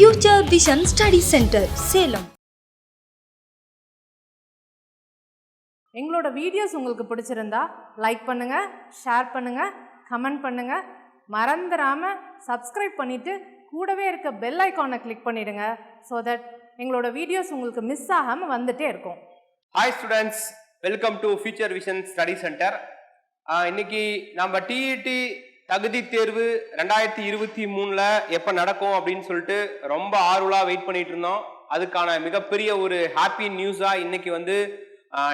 Future Vision Study Center, Salem. எங்களோட videos உங்களுக்கு பிடிச்சிருந்தா லைக் பண்ணுங்க, ஷேர் பண்ணுங்க, கமெண்ட் பண்ணுங்க. மறந்துடாம சப்ஸ்கிரைப் பண்ணிட்டு கூடவே இருக்க பெல் ஐகானை கிளிக் பண்ணிடுங்க. so that எங்களோட வீடியோஸ் உங்களுக்கு மிஸ் ஆகாம வந்துட்டே இருக்கும். Hi students, welcome to future vision study centre. இன்னைக்கு நம்ம டிஇடி தகுதி தேர்வு 2023 எப்போ நடக்கும் அப்படின்னு சொல்லிட்டு ரொம்ப ஆர்வலாக வெயிட் பண்ணிட்டு இருந்தோம். அதுக்கான மிகப்பெரிய ஒரு ஹாப்பி நியூஸாக இன்னைக்கு வந்து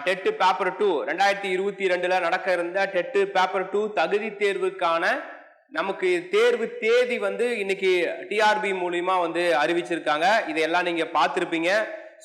டெட் பேப்பர் 2 2022 நடக்க இருந்த டெட் பேப்பர் 2 தகுதி தேர்வுக்கான நமக்கு தேர்வு தேதி வந்து இன்னைக்கு டிஆர்பி மூலியமா வந்து அறிவிச்சிருக்காங்க. இதையெல்லாம் நீங்க பார்த்திருப்பீங்க.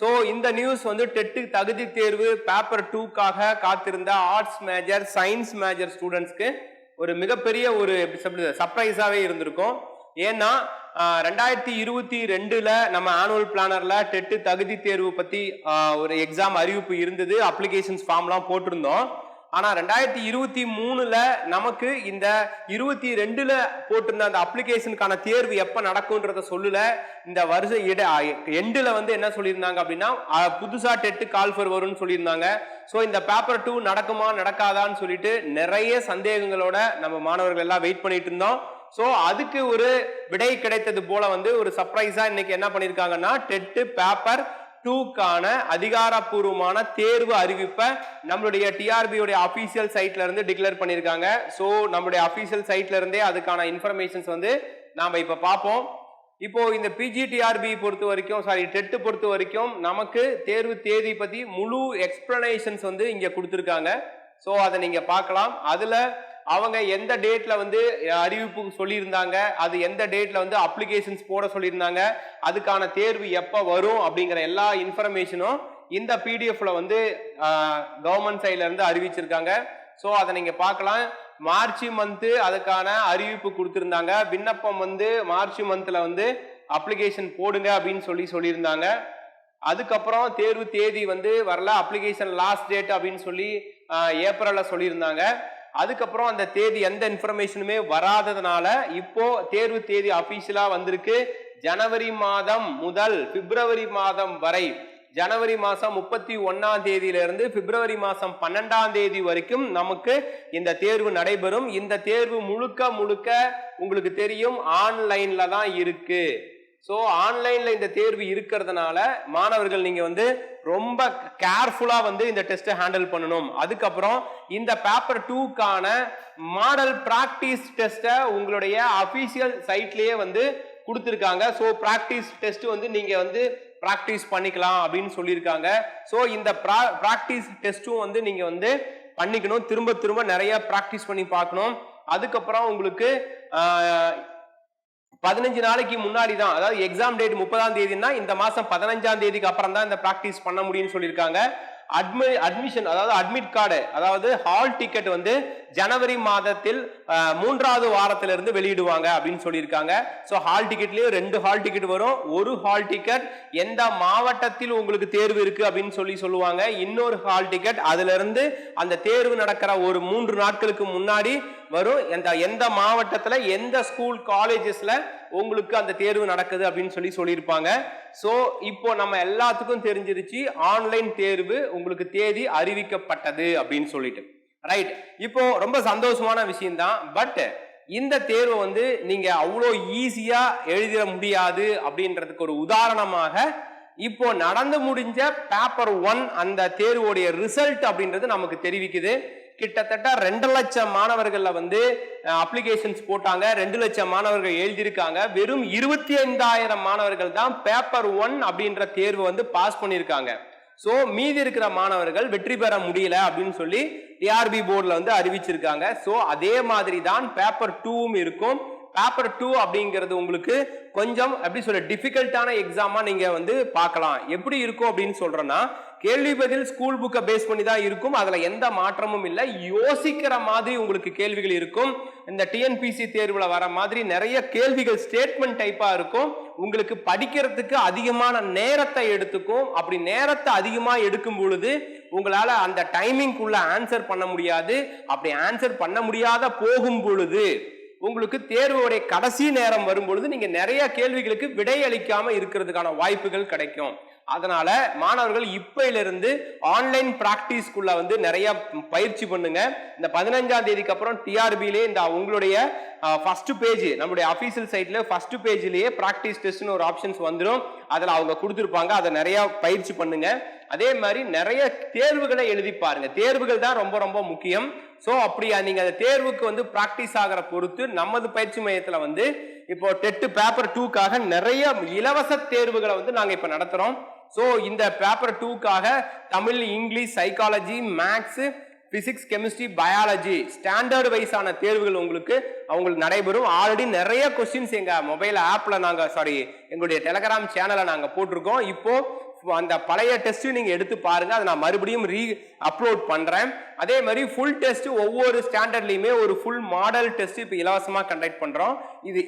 ஸோ இந்த நியூஸ் வந்து டெட் தகுதி தேர்வு பேப்பர் 2க்காக காத்திருந்த ஆர்ட்ஸ் மேஜர், சயின்ஸ் மேஜர் ஸ்டூடெண்ட்ஸ்க்கு ஒரு மிகப்பெரிய ஒரு சர்ப்ரைஸாவே இருந்திருக்கும். ஏன்னா 2022 நம்ம ஆனுவல் பிளானர்ல டெட் தகுதி தேர்வு பத்தி ஒரு எக்ஸாம் அறிவிப்பு இருந்தது, அப்ளிகேஷன்ஸ் ஃபார்ம்லாம் போட்டிருந்தோம். ஆனா 2023 நமக்கு இந்த 22 போட்டிருந்த அந்த அப்ளிகேஷனுக்கான தேர்வு எப்ப நடக்கும்ன்றத சொல்லல. இந்த வருஷம் எண்டுல வந்து என்ன சொல்லியிருந்தாங்க அப்படின்னா புதுசா டெட் கால்ஃபர் வரும்னு சொல்லியிருந்தாங்க. ஸோ இந்த பேப்பர் 2 நடக்குமா நடக்காதான்னு சொல்லிட்டு நிறைய சந்தேகங்களோட நம்ம மாணவர்கள் எல்லாம் வெயிட் பண்ணிட்டு இருந்தோம். ஸோ அதுக்கு ஒரு விடை கிடைத்தது போல வந்து ஒரு சர்ப்ரைஸா இன்னைக்கு என்ன பண்ணிருக்காங்கன்னா டெட் பேப்பர் 2க்கான அதிகாரப்பூர்வமான தேர்வு அறிவிப்பை நம்மளுடைய டிஆர்பியோட அபிஷியல் சைட்ல இருந்து டிக்ளேர் பண்ணிருக்காங்க. ஸோ நம்மளுடைய அபிஷியல் சைட்ல இருந்தே அதுக்கான இன்ஃபர்மேஷன்ஸ் வந்து நாம இப்ப பார்ப்போம். இப்போ இந்த பிஜிடிஆர்பி பொறுத்த வரைக்கும், டெட் பொறுத்த வரைக்கும் நமக்கு தேர்வு தேதி பத்தி முழு எக்ஸ்பிளனேஷன்ஸ் வந்து இங்க கொடுத்துருக்காங்க. ஸோ அதை நீங்க பார்க்கலாம். அதுல அவங்க எந்த டேட்ல வந்து அறிவிப்பு சொல்லியிருந்தாங்க, அது எந்த டேட்ல வந்து அப்ளிகேஷன்ஸ் போட சொல்லியிருந்தாங்க, அதுக்கான தேர்வு எப்ப வரும் அப்படிங்கிற எல்லா இன்ஃபர்மேஷனும் இந்த பிடிஎஃப்ல வந்து கவர்மெண்ட் சைட்ல இருந்து அறிவிச்சிருக்காங்க. ஸோ அதை நீங்க பார்க்கலாம். மார்ச் மந்த் அதுக்கான அறிவிப்பு கொடுத்திருந்தாங்க. விண்ணப்பம் வந்து மார்ச் மந்த்ல வந்து அப்ளிகேஷன் போடுங்க அப்படின்னு சொல்லியிருந்தாங்க. அதுக்கப்புறம் தேர்வு தேதி வந்து வரல, அப்ளிகேஷன் லாஸ்ட் டேட் அப்படின்னு சொல்லி ஏப்ரல்ல சொல்லியிருந்தாங்க. அதுக்கப்புறம் அந்த தேதி எந்த இன்ஃபர்மேஷனுமே வராததுனால இப்போ தேர்வு தேதி அபிஷியலா வந்திருக்கு. ஜனவரி மாதம் முதல் பிப்ரவரி மாதம் வரை, ஜனவரி மாசம் 31ஆம் தேதியிலிருந்து பிப்ரவரி மாசம் 12ஆம் தேதி வரைக்கும் நமக்கு இந்த தேர்வு நடைபெறும். இந்த தேர்வு முழுக்க முழுக்க உங்களுக்கு தெரியும் ஆன்லைன்ல தான் இருக்கு. ஸோ ஆன்லைன்ல இந்த தேர்வு இருக்கிறதுனால மாணவர்கள் நீங்க வந்து ரொம்ப கேர்ஃபுல்லா வந்து இந்த டெஸ்ட்டை ஹேண்டில் பண்ணணும். அதுக்கப்புறம் இந்த பேப்பர் 2க்கான மாடல் பிராக்டிஸ் டெஸ்ட்டை உங்களுடைய அபிஷியல் சைட்லயே வந்து கொடுத்துருக்காங்க. ஸோ பிராக்டிஸ் டெஸ்ட் வந்து நீங்க வந்து பிராக்டிஸ் பண்ணிக்கலாம் அப்படின்னு சொல்லியிருக்காங்க. ஸோ இந்த பிராக்டிஸ் டெஸ்ட்டும் வந்து நீங்க வந்து பண்ணிக்கணும், திரும்ப திரும்ப நிறைய பிராக்டிஸ் பண்ணி பார்க்கணும். அதுக்கப்புறம் உங்களுக்கு 15 நாளைக்கு முன்னாடி தான், அதாவது எக்ஸாம் டேட் 30ஆம் தேதினா இந்த மாசம் 15ஆம் தேதிக்கு அப்புறம் தான் இந்த பிராக்டிஸ் பண்ண முடியும்னு சொல்லியிருக்காங்க. அட்மிஷன், அதாவது அட்மிட் கார்டு, அதாவது ஹால் டிக்கெட் வந்து ஜனவரி மாதத்தில் 3வது வாரத்திலிருந்து வெளியிடுவாங்க அப்படின்னு சொல்லியிருக்காங்க. ஸோ ஹால் டிக்கெட்லயே 2 ஹால் டிக்கெட் வரும். ஒரு ஹால் டிக்கெட் எந்த மாவட்டத்தில் உங்களுக்கு தேர்வு இருக்கு அப்படின்னு சொல்லுவாங்க. இன்னொரு ஹால் டிக்கெட் அதுல இருந்து அந்த தேர்வு நடக்கிற ஒரு 3 நாட்களுக்கு முன்னாடி வரும். எந்த மாவட்டத்துல எந்த ஸ்கூல் காலேஜஸ்ல உங்களுக்கு அந்த தேர்வு நடக்குது அப்படின்னு சொல்லியிருப்பாங்க. சோ இப்போ நம்ம எல்லாத்துக்கும் தெரிஞ்சிருச்சு ஆன்லைன் தேர்வு உங்களுக்கு தேதி அறிவிக்கப்பட்டது அப்படின்னு சொல்லிட்டு, ரைட்? இப்போ ரொம்ப சந்தோஷமான விஷயம் தான். பட் இந்த தேர்வை வந்து நீங்க அவ்வளோ ஈஸியா எழுதிட முடியாது அப்படின்றதுக்கு ஒரு உதாரணமாக இப்போ நடந்து முடிஞ்ச பேப்பர் 1 அந்த தேர்வுடைய ரிசல்ட் அப்படின்றது நமக்கு தெரிவிக்குது. கிட்டத்தட்ட 2 லட்சம் மாணவர்கள்ல வந்து அப்ளிகேஷன்ஸ் போட்டாங்க, 2 லட்சம் மாணவர்கள் எழுதியிருக்காங்க. வெறும் 25,000 மாணவர்கள் தான் பேப்பர் 1 அப்படின்ற தேர்வு வந்து பாஸ் பண்ணியிருக்காங்க. ஸோ மீதி இருக்கிற மாணவர்கள் வெற்றி பெற முடியல அப்படின்னு சொல்லி டிஆர்பி போர்டில் வந்து அறிவிச்சிருக்காங்க. ஸோ அதே மாதிரி தான் பேப்பர் 2ம் இருக்கும். பேப்பர் 2 அப்படிங்கிறது உங்களுக்கு கொஞ்சம் எப்படி சொல்ல டிஃபிகல்ட்டான எக்ஸாமா நீங்க வந்து பார்க்கலாம். எப்படி இருக்கும் அப்படின்னு சொல்றேன்னா, கேள்வி பதில் ஸ்கூல் புக்கை பேஸ் பண்ணி தான் இருக்கும். அதுல எந்த மாற்றமும் இல்லை. யோசிக்கிற மாதிரி உங்களுக்கு கேள்விகள் இருக்கும். இந்த டிஎன்பிசி தேர்வுல வர மாதிரி நிறைய கேள்விகள் ஸ்டேட்மெண்ட் டைப்பா இருக்கும். உங்களுக்கு படிக்கிறதுக்கு அதிகமான நேரத்தை எடுத்துக்கும். அப்படி நேரத்தை அதிகமா எடுக்கும் பொழுது உங்களால அந்த டைமிங்குள்ள ஆன்சர் பண்ண முடியாது. அப்படி ஆன்சர் பண்ண முடியாத போகும் பொழுது உங்களுக்கு தேர்வுடைய கடைசி நேரம் வரும்பொழுது நீங்க நிறைய கேள்விகளுக்கு விடை அளிக்காம இருக்கிறதுக்கான வாய்ப்புகள் கிடைக்கும். அதனால மாணவர்கள் இப்பையிலிருந்து ஆன்லைன் பிராக்டிஸ்க்குள்ள வந்து நிறைய பயிற்சி பண்ணுங்க. இந்த 15ஆம் தேதிக்கு அப்புறம் டிஆர்பிலே இந்த உங்களுடைய ஃபர்ஸ்ட் பேஜ் நம்மளுடைய அபிஷியல் சைட்ல ஃபர்ஸ்ட் பேஜ்லயே பிராக்டிஸ் டெஸ்ட்னு ஒரு ஆப்ஷன்ஸ் வந்துடும். அதுல அவங்க கொடுத்துருப்பாங்க. அதை நிறைய பயிற்சி பண்ணுங்க. அதே மாதிரி நிறைய தேர்வுகளை எழுதி பாருங்க. தேர்வுகள் தான் ரொம்ப ரொம்ப முக்கியம். சோ அப்படியா நீங்க அந்த தேர்வுக்கு வந்து பிராக்டிஸ் ஆகிற பொறுத்து நமது பயிற்சி மையத்துல வந்து இப்போ டெட் பேப்பர் 2க்காக நிறைய இலவச தேர்வுகளை வந்து நாங்க இப்ப நடத்துறோம். சோ இந்த பேப்பர் 2க்காக Tamil, English, psychology, maths, physics, chemistry, biology standard வைஸான தேர்வுகள் உங்களுக்கு நடைபெறும். ஆல்ரெடி நிறைய கொஸ்டின்ஸ் எங்க மொபைல் ஆப்ல எங்களுடைய டெலிகிராம் சேனலை நாங்க போட்டிருக்கோம். இப்போ அந்த பழைய டெஸ்ட் நீங்க எடுத்து பாருங்க. அதை நான் மறுபடியும் அப்லோட் பண்றேன். அதே மாதிரி ஃபுல் டெஸ்ட் ஒவ்வொரு ஸ்டாண்டர்ட்லயுமே ஒரு ஃபுல் மாடல் டெஸ்ட் இப்ப இலவசமா கண்டக்ட் பண்றோம். இது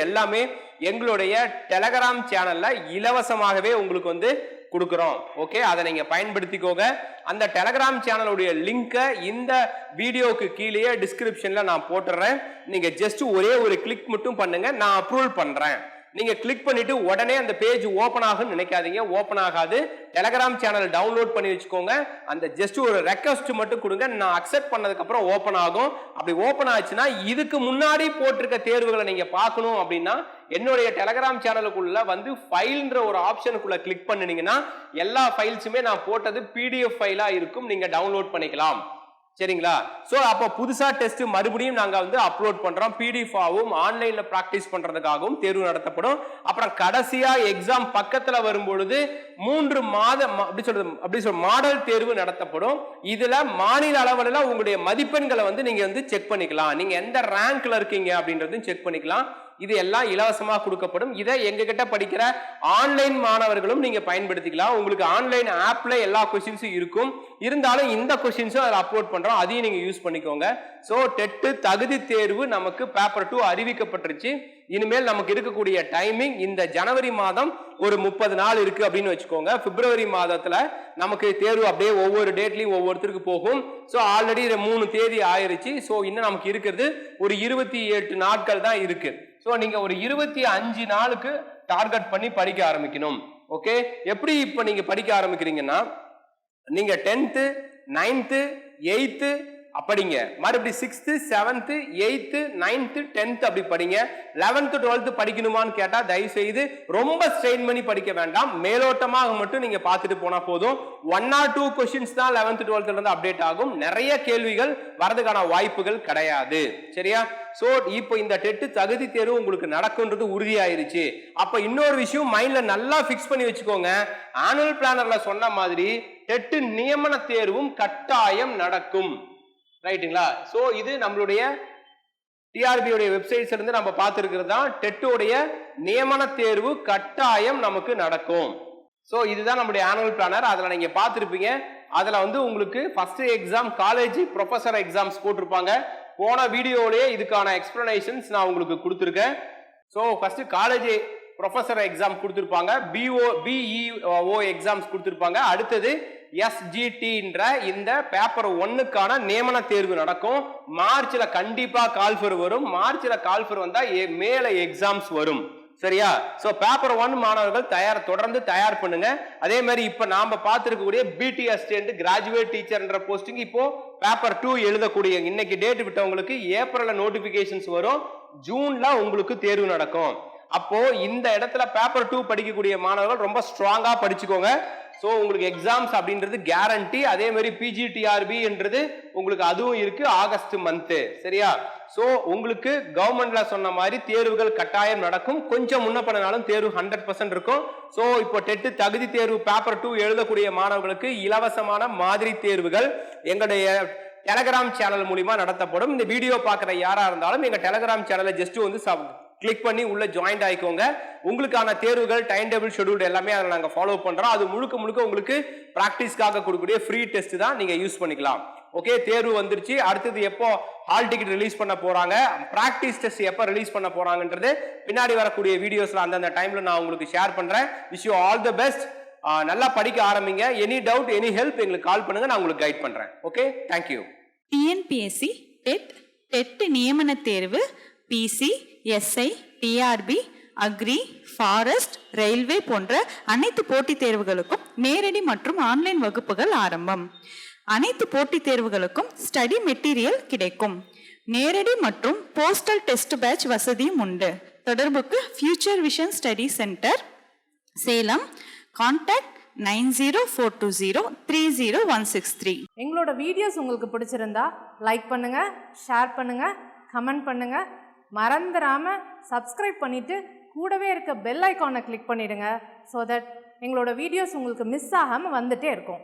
எல்லாமே எங்களுடைய டெலிகிராம் சேனல்ல இலவசமாகவே உங்களுக்கு வந்து கொடுக்கிறோம். ஓகே, அதை நீங்க பயன்படுத்திக்கோங்க. அந்த டெலிகிராம் சேனலுடைய லிங்கை இந்த வீடியோக்கு கீழே டிஸ்கிரிப்ஷன்ல நான் போட்டுறேன். நீங்க ஜஸ்ட் ஒரே ஒரு கிளிக் மட்டும் பண்ணுங்க, நான் அப்ரூவல் பண்றேன். நீங்க கிளிக் பண்ணிட்டு உடனே அந்த பேஜ் ஓபன் ஆகும்னு நினைக்காதீங்க. ஓபன் ஆகாது. டெலிகிராம் சேனல் டவுன்லோட் பண்ணி வச்சுக்கோங்க. அந்த ஜஸ்ட் ஒரு ரெக்வெஸ்ட் மட்டும் கொடுங்க, நான் அக்செப்ட் பண்ணதுக்கு அப்புறம் ஓபன் ஆகும். அப்படி ஓபன் ஆச்சுன்னா இதுக்கு முன்னாடி போட்டிருக்க தேர்வுகளை நீங்க பார்க்கணும் அப்படின்னா என்னுடைய டெலிகிராம் சேனலுக்குள்ள வந்து ஃபைல்ன்ற ஒரு ஆப்ஷனுக்குள்ள கிளிக் பண்ணினீங்கன்னா எல்லா ஃபைல்ஸுமே நான் போட்டது PDF ஃபைலா இருக்கும். நீங்க டவுன்லோட் பண்ணிக்கலாம். சரிங்களா? சோ அப்ப புதுசா டெஸ்ட் மறுபடியும் நாங்க வந்து அப்லோட் பண்றோம். PDF ஆவும் ஆன்லைன்ல பிராக்டிஸ் பண்றதுக்காகவும் தேர்வு நடத்தப்படும். அப்புறம் கடைசியா எக்ஸாம் பக்கத்துல வரும்பொழுது 3 மாதம் மாடல் தேர்வு நடத்தப்படும். இதுல மாநில அளவுல உங்களுடைய மதிப்பெண்களை வந்து நீங்க வந்து செக் பண்ணிக்கலாம். நீங்க எந்த ரேங்க்ல இருக்கீங்க அப்படின்றதையும் செக் பண்ணிக்கலாம். இது எல்லாம் இலவசமா கொடுக்கப்படும். இதை எங்க கிட்ட படிக்கிற ஆன்லைன் மாணவர்களும் நீங்க பயன்படுத்திக்கலாம். உங்களுக்கு ஆன்லைன் ஆப்ல எல்லா கொஸ்டின்ஸும் இருக்கும். இருந்தாலும் இந்த கொஸ்டின்ஸும் அதில் அப்லோட் பண்றோம். அதையும் நீங்க யூஸ் பண்ணிக்கோங்க. சோ டெட் தகுதி தேர்வு நமக்கு பேப்பர் 2 அறிவிக்கப்பட்டுருச்சு. இனிமேல் நமக்கு இருக்கக்கூடிய டைமிங் இந்த ஜனவரி மாதம் ஒரு 30 நாள் இருக்கு அப்படின்னு வச்சுக்கோங்க. பிப்ரவரி மாதத்துல நமக்கு தேர்வு அப்படியே ஒவ்வொரு டேட்லயும் ஒவ்வொருத்தருக்கு போகும். சோ ஆல்ரெடி 3 தேதி ஆயிருச்சு. சோ இன்னும் நமக்கு இருக்கிறது ஒரு 28 நாட்கள் தான் இருக்கு. சோ நீங்க ஒரு 25 நாளுக்கு டார்கெட் பண்ணி படிக்க ஆரம்பிக்கணும். ஓகே, எப்படி இப்ப நீங்க படிக்க ஆரம்பிக்கிறீங்கன்னா நீங்க 10th 9th 8th படிங்க. மறுபடியும் 6th 7th 8th 9th 10th அப்படி படிங்க. 11th 12th படிக்கணுமான்னு கேட்டா தயவு செய்து ரொம்ப ஸ்ட்ரெயின் பண்ணி படிக்க வேண்டாம். மேலோட்டமாக மட்டும் நீங்க பார்த்துட்டு போனா போதும். 1 or 2 கொஸ்டின்ஸ் தான் 11th 12th இருந்து அப்டேட் ஆகும். நிறைய கேள்விகள் வரதுக்கான வாய்ப்புகள் கிடையாது. சரியா? சோ இப்போ இந்த டெட் தகுதி தேர்வு உங்களுக்கு நடக்கும்ன்றது உறுதியாயிருச்சு. அப்ப இன்னொரு விஷயம் மைண்ட்ல நல்லா பிக்ஸ் பண்ணி வச்சுக்கோங்க. ஆனுவல் பிளானர்ல சொன்ன மாதிரி டெட் நியமன தேர்வும் கட்டாயம் நடக்கும். ரைட்டுங்களா? சோ இது நம்மளுடைய டிஆர்பி உடைய வெப்சைட்ஸ்ல இருந்து நம்ம பார்த்திருக்கிறது தான். டெட் உடைய நியமன தேர்வு கட்டாயம் நமக்கு நடக்கும். சோ இதுதான் நம்மளுடைய ஆனுவல் பிளானர். அதுல நீங்க பார்த்திருப்பீங்க. அதுல வந்து உங்களுக்கு first exam college professor exams போட்டிருப்பாங்க. போன வீடியோலயே இதுக்கான எக்ஸ்பிளனேஷன்ஸ் நான் உங்களுக்கு கொடுத்துருக்கேன். So first college professor exam கொடுத்திருப்பாங்க. BEO எக்ஸாம்ஸ் கொடுத்திருப்பாங்க. அடுத்தது SGTன்ற இந்த பேப்பர் 1க்கான நியமன தேர்வு நடக்கும். மார்ச்ல கண்டிப்பா கால்ஃபர் வரும். மார்ச்ல கால்ஃபர் வந்தா மேல எக்ஸாம்ஸ் வரும். சரியா? சோ பேப்பர் 1 மாணவர்கள் தொடர்ந்து தயார் பண்ணுங்க. அதே மாதிரி இப்ப நாம பார்த்திருக்கக்கூடிய BT அசிஸ்டன்ட் கிராஜுவேட் டீச்சர்ன்ற போஸ்டிங் இப்போ பேப்பர் 2 எழுதக்கூடிய இன்னைக்கு டேட் விட்டவங்களுக்கு ஏப்ரல்ல நோட்டிபிகேஷன்ஸ் வரும். ஜூன்ல உங்களுக்கு தேர்வு நடக்கும். அப்போ இந்த இடத்துல பேப்பர் 2 படிக்கக்கூடிய மாணவர்கள் ரொம்ப ஸ்ட்ராங்கா படிச்சுக்கோங்க. சோ உங்களுக்கு எக்ஸாம்ஸ் அப்படின்றது கேரண்டி. அதே மாதிரி PGTRB என்றது உங்களுக்கு அதுவும் இருக்கு ஆகஸ்ட் மந்த். சரியா? சோ உங்களுக்கு கவர்மெண்ட்ல சொன்ன மாதிரி தேர்வுகள் கட்டாயம் நடக்கும். கொஞ்சம் முன்ன பண்ணனாலும் தேர்வு 100% இருக்கும். சோ இப்போ டெட் தகுதி தேர்வு பேப்பர் 2 எழுதக்கூடிய மாணவர்களுக்கு இலவசமான மாதிரி தேர்வுகள் எங்களுடைய டெலிகிராம் சேனல் மூலமா நடத்தப்படும். இந்த வீடியோ பார்க்குற யாரா இருந்தாலும் எங்க டெலிகிராம் சேனலை ஜஸ்ட் வந்து கிளிக் பண்ணி உள்ள ஜாயின் ஆயிக்கோங்க. உங்களுக்கான தேர்வுகள் டைம் டேபிள் ஷெட்யூல் எல்லாமே அதை நாங்க ஃபாலோ பண்றோம். அது முழுக்க உங்களுக்கு பிராக்டிஸ்க்காக கொடுக்கக்கூடிய ஃப்ரீ டெஸ்ட் தான், நீங்க யூஸ் பண்ணிக்கலாம். ஓகே, தேர்வு வந்துருச்சு. அடுத்தது எப்போ ஹால் டிக்கெட் ரிலீஸ் பண்ண போறாங்க, பிராக்டிஸ் டெஸ்ட் எப்போ ரிலீஸ் பண்ண போறாங்கன்றது பின்னாடி வரக்கூடிய வீடியோஸ்ல அந்தந்த டைம்ல நான் உங்களுக்கு ஷேர் பண்றேன். Wish you all the best. நல்லா படிக்க ஆரம்பிங்க. எனி டவுட் எனி ஹெல்ப் எங்களுக்கு கால் பண்ணுங்க, நான் உங்களுக்கு கைட் பண்றேன். Okay, thank you. TNPSC டெட் நியமன தேர்வு PC, SI, TRB, agri, forest, railway போன்ற அனைத்து போட்டித் தேர்வுகளுக்கும் நேரடி மற்றும் ஆன்லைன் வகுப்புகள் ஆரம்பம். அனைத்து போட்டித் தேர்வுகளுக்கும் ஸ்டடி மெட்டீரியல் கிடைக்கும். நேரடி மற்றும் போஸ்டல் டெஸ்ட் பேட்ச் வசதியும் உண்டு. தொடர்புக்கு future vision study centre, Salem. Contact 9042030163. எங்களோட வீடியோஸ் உங்களுக்கு பிடிச்சிருந்தா லைக் பண்ணுங்க, ஷேர் பண்ணுங்க, கமெண்ட் பண்ணுங்க. மறந்துடாம சப்ஸ்கிரைப் பண்ணிட்டு கூடவே இருக்க பெல் ஐகானை கிளிக் பண்ணிடுங்க. ஸோ தட் எங்களோட வீடியோஸ் உங்களுக்கு மிஸ் ஆகாமல் வந்துட்டே இருக்கும்.